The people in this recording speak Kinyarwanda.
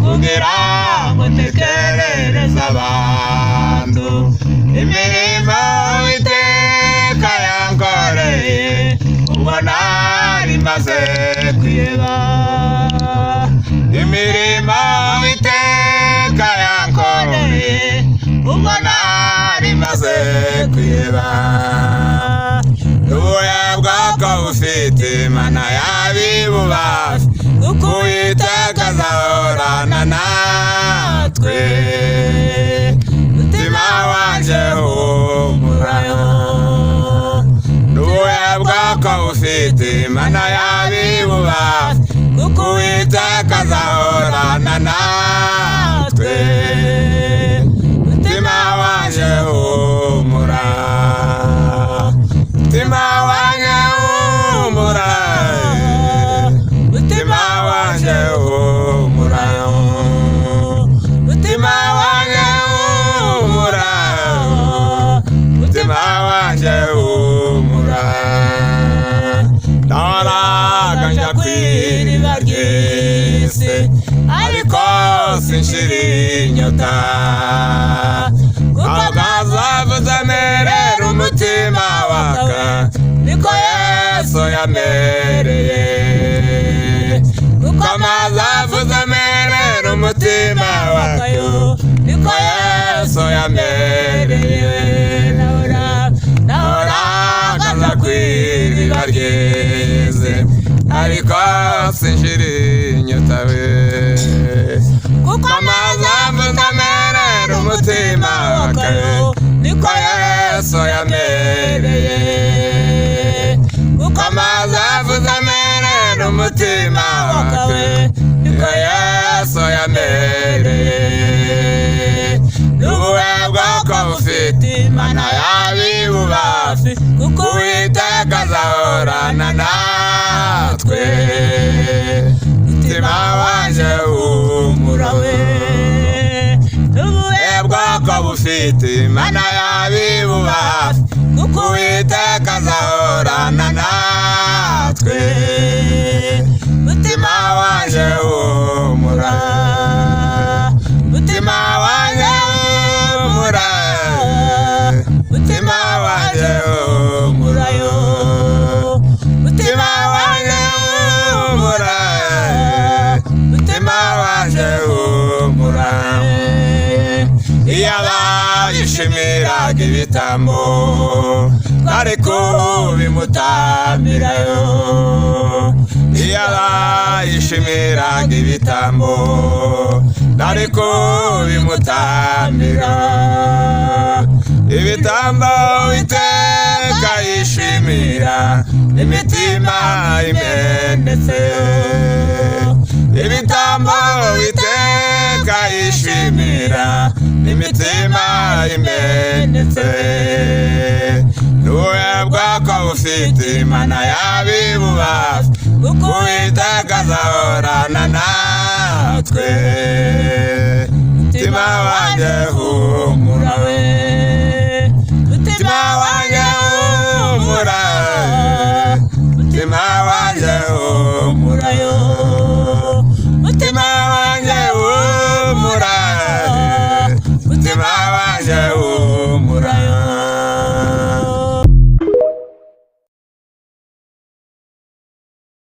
kugira ngo tekerereze abantu imirimo Uwiteka yankoreye ubwo nari maze kwiheba imirimo Uwiteka yankoreye ubwo nari maze kwiheba Uwebwako ufite Imana y'abibubasha kuko Uwiteka azahorana natwe mutima wanje humurayo Uwebwako ufite Imana y'abibubasha kuko Uwiteka azahorana natwe mutima wanje humura mutima wanje humura mutima wanje humura mutima wanje humura mutima wanje humura Naraga njya kw'iriba ry'isi ariko sinshira inyota kuko bwazavuze merera umutima waka niko Yesu yamereye kuko bwazavuze merera umutima wakayo niko Yesu yamereye Nahoraga nza kw'iriba ry'isi ariko sinshira inyota we kuko bwazavuze merera umutima wakayo niko Yesu yamereye kuko bwazavuze merera umutima wakawe niko Yesu yamereye Uwebwako ufite Imana y'abibubasha kuko Uwiteka azahorana natwe mutima wanje humura we Uwebwako ufite Imana y'abibubasha kuko Uwiteka azahorana natwe mutima wanje humura mutima wanje humura mutima wanje humura yo mutima wanje humura mutima wanje humura Iyaba yishimiraga ibitambo ariko bimutambirayo Iyaba yishimiraga ibitambo ariko bimutambira ibitambo Uwiteka yishimira imitima imenetse ibitambo Uwiteka yishimira imitima imenetse Uwebwako ufite Imana y'abibubasha kuko Uwiteka azahorana natwe mutima wanje humura we